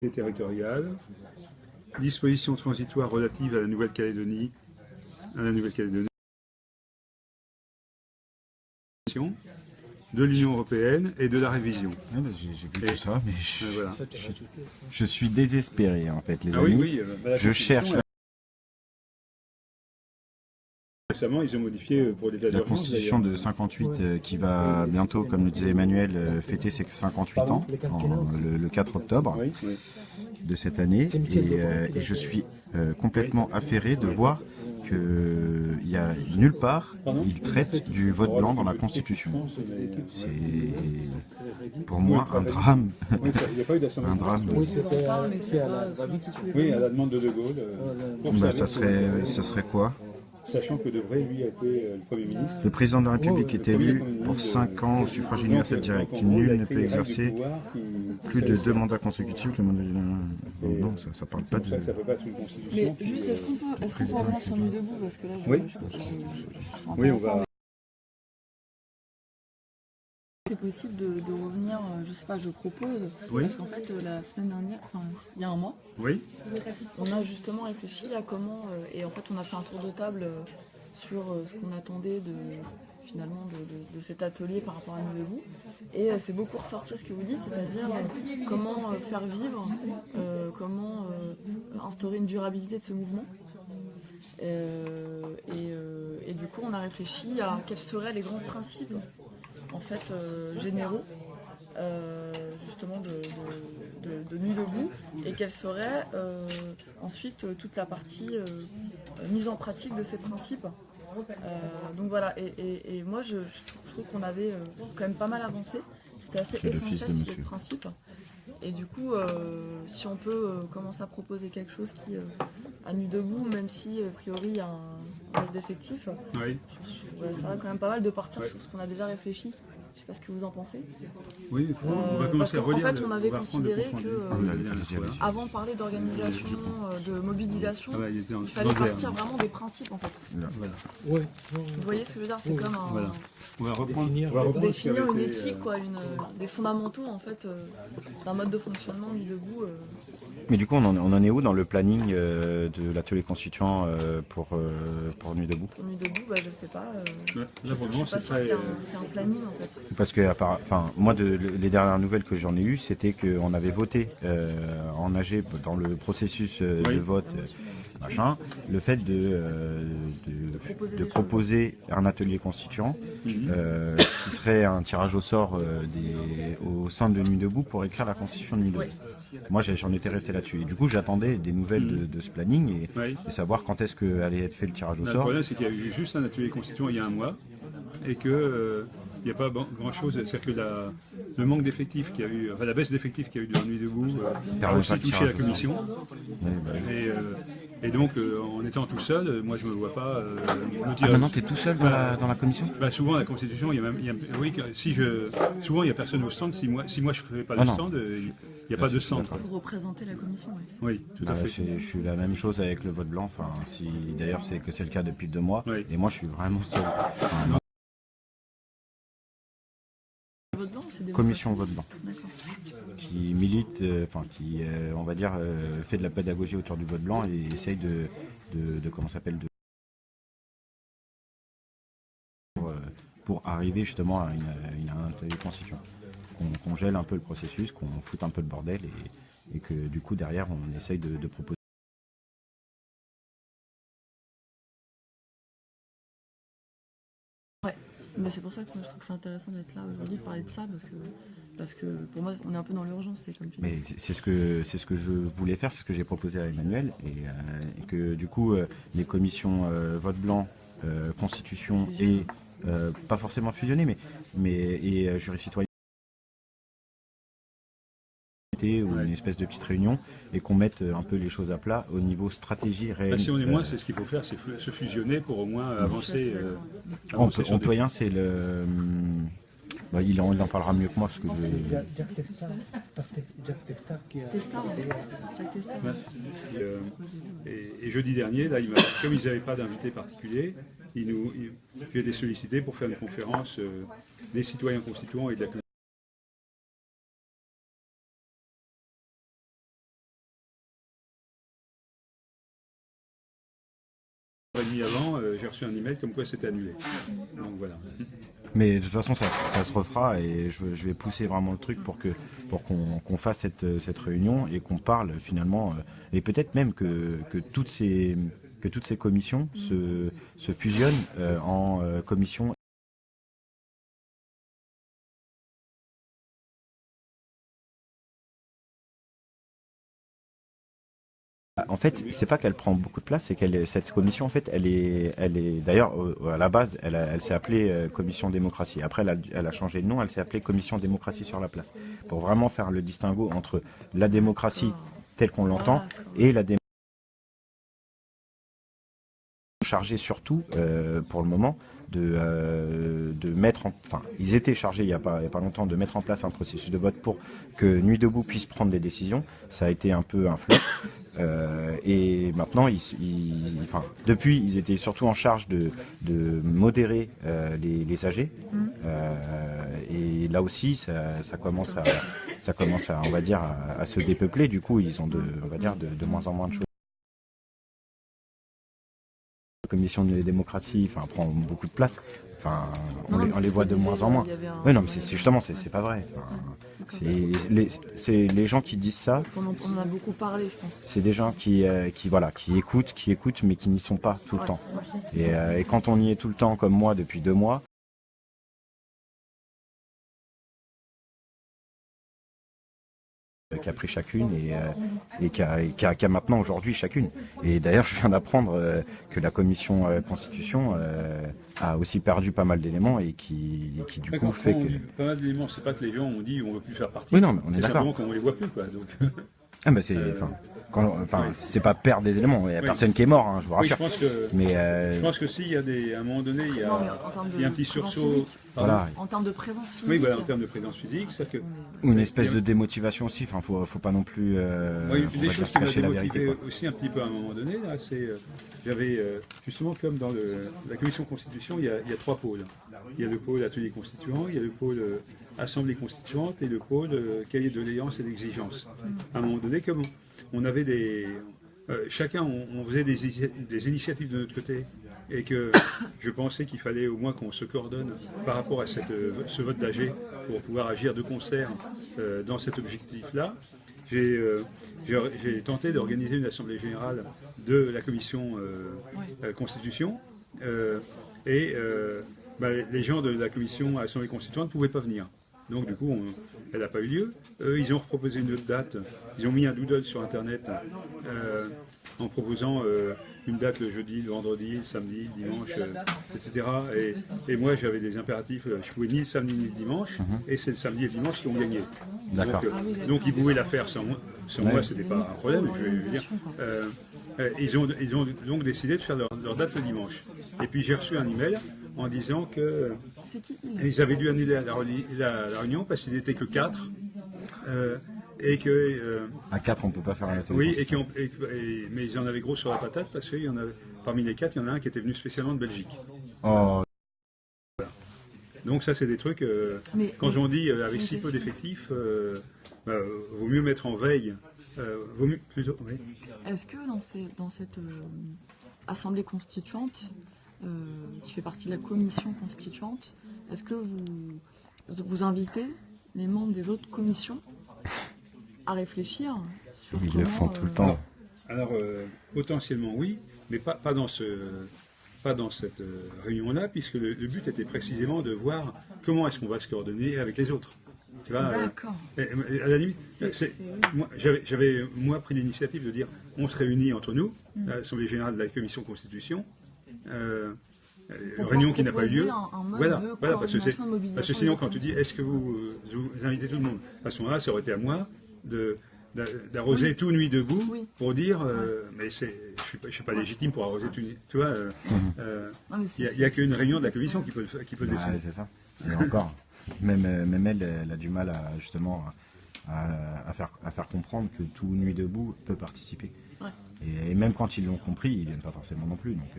territoriale, dispositions transitoires relatives à la Nouvelle-Calédonie, de l'Union européenne et de la révision. Ouais, bah, j'ai vu tout ça, mais Voilà. je suis désespéré en fait, les Ah amis. oui, Je cherche récemment, ils ont modifié pour l'état la d'urgence. constitution de 58 qui va bientôt, comme le disait Emmanuel, fêter ses 58 ans, le 4 octobre Oui, oui. de cette année. Et je suis complètement affairé de voir qu'il n'y a nulle part, il traite du vote blanc dans la Constitution. C'est pour moi un drame. Oui, il n'y a pas eu d'assemblée. Un drame. Oui, c'était intitulé. Oui, à la demande de Gaulle. Pour Bah, servir ça serait quoi? sachant que De Vrij, lui, a été le Premier ministre. Le président de la République est élu pour 5 ans au suffrage universel direct. Nul ne peut exercer plus de 2 mandats consécutifs. Non, ça ne parle pas de... Ça peut pas être une constitution. Mais juste, est-ce qu'on peut revenir sur Nuit debout? Parce que là, Oui. je sens Oui, on intéressant, va... c'est possible de revenir, je sais pas, je propose, Oui. parce qu'en fait, la semaine dernière, enfin, il y a un mois, Oui. on a justement réfléchi à comment, et en fait, on a fait un tour de table sur ce qu'on attendait finalement de cet atelier par rapport à Nuit debout. Et c'est beaucoup ressorti ce que vous dites, c'est-à-dire comment faire vivre, comment instaurer une durabilité de ce mouvement. Et du coup, on a réfléchi à quels seraient les grands principes en fait généraux justement de Nuit debout, et quelle serait ensuite toute la partie mise en pratique de ces principes. Donc voilà, et moi je trouve qu'on avait quand même pas mal avancé, c'était assez essentiel ces principes. Et du coup, si on peut commencer à proposer quelque chose qui, à Nuit debout, même si a priori il y a un reste d'effectifs, Oui. ça va quand même pas mal de partir sur ce qu'on a déjà réfléchi. Je sais pas ce que vous en pensez. Oui, on va commencer à relire. En fait, on avait va reprendre considéré le compte que, rendu de la dernière fois. avant de parler d'organisation, de mobilisation, Ah bah, il fallait partir vraiment des principes en fait. Voilà. Ouais. Vous voyez ce que je veux dire? C'est comme Voilà. On va reprendre, Définir. on va reprendre ce qui définir avait une été, éthique, quoi, des fondamentaux en fait d'un mode de fonctionnement Nuit debout. Mais du coup, on en est où dans le planning de l'atelier constituant pour Nuit debout? Pour Nuit debout, bah, je sais pas. Là, Je pour le suis moment, pas c'est sûre très... qu'il y a un planning en fait. Parce que moi, les dernières nouvelles que j'en ai eues, c'était qu'on avait voté en AG dans le processus Oui. de vote, machin, le fait de proposer un atelier constituant qui serait un tirage au sort au sein de Nuit debout pour écrire la constitution de Nuit debout. Moi, j'en étais resté là-dessus. Et du coup, j'attendais des nouvelles de ce planning et savoir quand est-ce qu'allait être fait le tirage au Le sort. problème, c'est qu'il y a eu juste un atelier constituant il y a un mois et que il n'y a pas grand-chose. C'est-à-dire que le manque d'effectifs qu'il y a eu, enfin la baisse d'effectifs qu'il y a eu dans Nuit debout a aussi touché la commission. Oui, bah oui. Et donc, en étant tout seul, moi je me vois pas me Ah, dire. maintenant, tu es tout seul dans la commission? Bah, souvent, la Constitution, oui, souvent il n'y a personne au stand. Si moi je ne fais pas Ah le non. stand, il n'y a pas de stand. quoi. Pour représenter la commission, oui. Oui, tout à fait. Je suis la même chose avec le vote blanc. Enfin, d'ailleurs, c'est le cas depuis 2 mois. Oui. Et moi, je suis vraiment seul. Enfin, Vote blanc ou c'est des commission vote blanc. D'accord. Qui milite, qui, on va dire, fait de la pédagogie autour du vote blanc et essaye comment ça s'appelle, pour arriver justement à un atelier constituant. Qu'on gèle un peu le processus, qu'on foute un peu le bordel et que du coup derrière on essaye de proposer. Ouais, mais c'est pour ça que moi, je trouve que c'est intéressant d'être là aujourd'hui, de parler de ça, parce que pour moi, on est un peu dans l'urgence, c'est comme tu dis. Mais c'est ce que je voulais faire, c'est ce que j'ai proposé à Emmanuel et que du coup les commissions vote blanc, constitution et pas forcément fusionnées, mais jury citoyen ou une espèce de petite réunion et qu'on mette un peu les choses à plat au niveau stratégie réelle. Bah, si on est moins, c'est ce qu'il faut faire, c'est se fusionner pour au moins avancer. On peut rien, c'est le. Bah, il en parlera mieux que moi parce que Jack Testar qui a... Testar, ouais. Jack Testar. Et jeudi dernier, là, comme ils n'avaient pas d'invité particulier, j'ai été sollicité pour faire une conférence des citoyens constituants et de la pas de nuit avant, j'ai reçu un email comme quoi c'était annulé. Donc voilà. Mais de toute façon, ça se refera et je vais pousser vraiment le truc pour qu'on fasse cette réunion et qu'on parle finalement, et peut-être même que toutes ces commissions se fusionnent en commission. En fait, c'est pas qu'elle prend beaucoup de place, c'est cette commission, en fait, elle est d'ailleurs à la base, elle s'est appelée commission démocratie. Après, elle a changé de nom, elle s'est appelée commission démocratie sur la place, pour vraiment faire le distinguo entre la démocratie telle qu'on l'entend et la démocratie chargée surtout pour le moment de mettre enfin ils étaient chargés il y a pas longtemps de mettre en place un processus de vote pour que Nuit debout puisse prendre des décisions. Ça a été un peu un flop et maintenant enfin depuis ils étaient surtout en charge de modérer les AG et là aussi ça commence à on va dire à se dépeupler. Du coup ils ont on va dire de moins en moins de choses. La commission de démocratie prend beaucoup de place. Enfin, on les voit de moins en moins. Oui, non, mais c'est justement, c'est pas vrai. C'est les gens qui disent ça. On en a beaucoup parlé, je pense. C'est des gens qui écoutent, mais qui n'y sont pas tout le temps. Et quand on y est tout le temps, comme moi, depuis 2 mois, qui a pris chacune et qui a maintenant aujourd'hui chacune. Et d'ailleurs, je viens d'apprendre que la commission constitution a aussi perdu pas mal d'éléments et qui du coup fait que... Pas mal d'éléments, c'est pas que les gens ont dit on veut plus faire partie. Oui, non, mais on est d'accord. Simplement qu'on les voit plus, quoi. Donc... Ah bah c'est... c'est pas perdre des éléments, il n'y a personne qui est mort, hein, je vous rassure. Oui, je pense que s'il y a à un moment donné, il y a un petit sursaut. Voilà. En termes de présence physique. Oui, voilà, en termes de présence physique. Ou une espèce de démotivation aussi, faut pas non plus des choses qui m'ont démotivé aussi un petit peu à un moment donné, là, j'avais justement comme dans la commission constitution, il y a 3 pôles. Il y a le pôle atelier constituant, il y a le pôle assemblée constituante et le pôle cahier de doléances et d'exigences. À un moment donné, comme on avait chacun, on faisait des initiatives de notre côté et que je pensais qu'il fallait au moins qu'on se coordonne par rapport à ce vote d'AG pour pouvoir agir de concert dans cet objectif-là. J'ai tenté d'organiser une assemblée générale de la commission constitution et les gens de la commission assemblée constituante ne pouvaient pas venir. Donc du coup, elle n'a pas eu lieu. Ils ont proposé une autre date. Ils ont mis un doodle sur Internet en proposant une date le jeudi, le vendredi, le samedi, le dimanche, etc. Et moi, j'avais des impératifs. Je pouvais ni le samedi ni le dimanche. Et c'est le samedi et le dimanche qui ont gagné. Donc ils pouvaient la faire sans moi. Sans moi, c'était pas un problème. Je vais dire. Ils ont donc décidé de faire leur date le dimanche. Et puis j'ai reçu un email en disant que ils avaient dû annuler la réunion parce qu'ils n'étaient que 4 et que à 4 on peut pas faire un atelier. Oui, mais ils en avaient gros sur la patate parce qu'il y en avait parmi les 4, il y en a un qui était venu spécialement de Belgique. Oh. Voilà. Donc ça c'est des trucs quand on dit avec si peu d'effectifs, vaut mieux mettre en veille. Vaut mieux plutôt. Oui. Est-ce que dans cette assemblée constituante qui fait partie de la commission constituante, est-ce que vous invitez les membres des autres commissions à réfléchir sur Ils le font tout le temps. Alors, potentiellement oui, mais pas dans cette réunion-là, puisque le but était précisément de voir comment est-ce qu'on va se coordonner avec les autres. Tu vois, d'accord. À la limite, j'avais pris l'initiative de dire on se réunit entre nous, l'Assemblée générale de la commission constitution, réunion qui n'a pas eu lieu. Voilà, parce que sinon quand tu dis est-ce que vous invitez tout le monde, à ce moment-là ça aurait été à moi d'arroser tout Nuit debout pour dire mais je suis pas légitime pour arroser tout Nuit. Tu vois, il n'y a qu'une réunion de la commission qui peut le décider. C'est ça. Et encore. Même elle a du mal à justement à faire comprendre que tout Nuit debout peut participer. Ouais. Et même quand ils l'ont compris, ils viennent pas forcément non plus. Donc,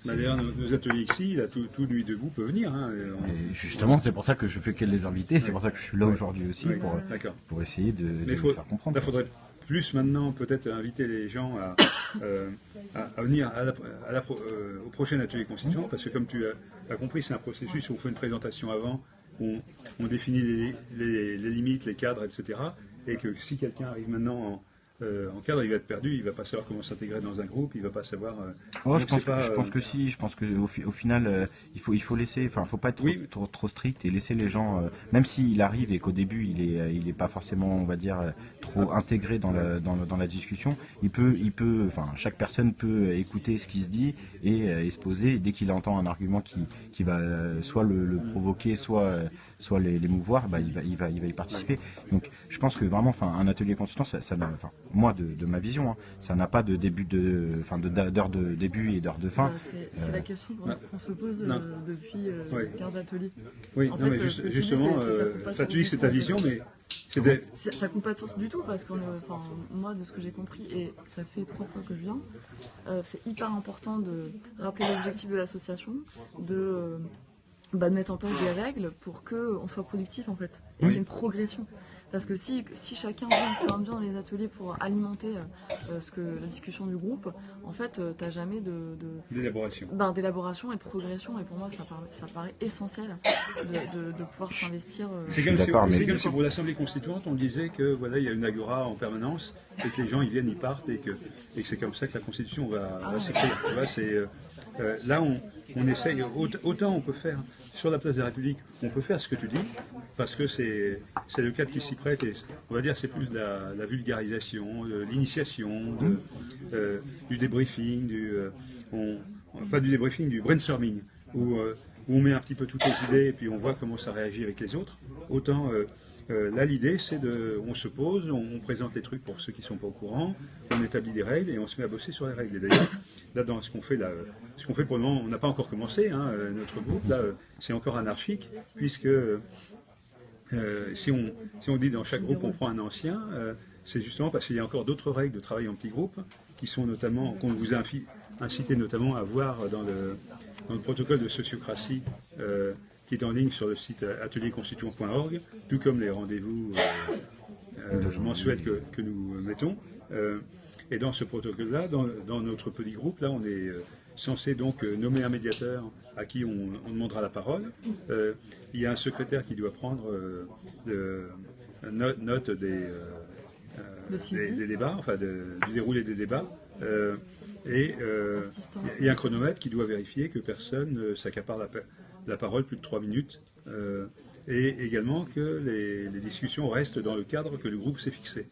d'ailleurs, nos ateliers ici, là, tout Nuit debout peut venir. Hein, et justement, c'est pour ça que je fais qu'elle les inviter. C'est pour ça que je suis là aujourd'hui aussi pour essayer de faire comprendre. Là, faudrait plus maintenant peut-être inviter les gens à venir au prochain atelier constituant, parce que comme tu as compris, c'est un processus où on fait une présentation avant, où on définit les limites, les cadres, etc. Et que si quelqu'un arrive maintenant en cadre, il va être perdu, il ne va pas savoir comment s'intégrer dans un groupe, il ne va pas savoir... je pense que si, je pense qu'au final, il faut laisser, enfin, faut pas être trop strict et laisser les gens, même s'il arrive et qu'au début il est pas forcément, on va dire, trop intégré dans la discussion, enfin, chaque personne peut écouter ce qui se dit et se poser, et dès qu'il entend un argument qui va soit le provoquer, soit l'émouvoir, bah, il va y participer. Donc, je pense que vraiment, enfin, un atelier consultant, moi, de ma vision, hein, ça n'a pas de début d'heure de début et d'heure de fin. C'est la question qu'on se pose depuis 15 ateliers. Oui, en fait, justement, tu dis c'est ta vision, mais ça compte pas du tout, parce que moi, de ce que j'ai compris, et ça fait 3 fois que je viens, c'est hyper important de rappeler l'objectif de l'association, de mettre en place des règles pour qu'on soit productif, en fait, et qu'il y ait une progression. Parce que si chacun vient au fur et à mesure dans les ateliers pour alimenter la discussion du groupe, en fait, t'as jamais d'élaboration et de progression. Et pour moi, ça paraît essentiel de pouvoir s'investir. C'est comme si pour l'Assemblée constituante, on disait que voilà, il y a une agora en permanence et que les gens ils viennent, ils partent et que c'est comme ça que la Constitution va s'écrire. Tu vois, là, on essaye, autant on peut faire sur la place de la République, on peut faire ce que tu dis, parce que c'est le cadre qui s'y prête, et on va dire c'est plus de la vulgarisation, de l'initiation, du débriefing, pas du débriefing, du brainstorming, où on met un petit peu toutes les idées et puis on voit comment ça réagit avec les autres. Autant là l'idée c'est on se pose, on présente les trucs pour ceux qui ne sont pas au courant, on établit des règles et on se met à bosser sur les règles. Et d'ailleurs, là dans ce qu'on fait pour le moment, on n'a pas encore commencé, hein, notre groupe, là c'est encore anarchique, puisque si on dit dans chaque groupe on prend un ancien, c'est justement parce qu'il y a encore d'autres règles de travail en petits groupes qui sont notamment, qu'on vous a incité notamment à voir dans le protocole de sociocratie qui est en ligne sur le site atelierconstituant.org, tout comme les rendez-vous mensuels que nous mettons. Et dans ce protocole-là, dans notre petit groupe, là, on est censé donc nommer un médiateur à qui on demandera la parole. Il y a un secrétaire qui doit prendre note des débats, enfin du déroulé des débats. Et il y a un chronomètre qui doit vérifier que personne ne s'accapare la parole plus de 3 minutes. Et également que les discussions restent dans le cadre que le groupe s'est fixé.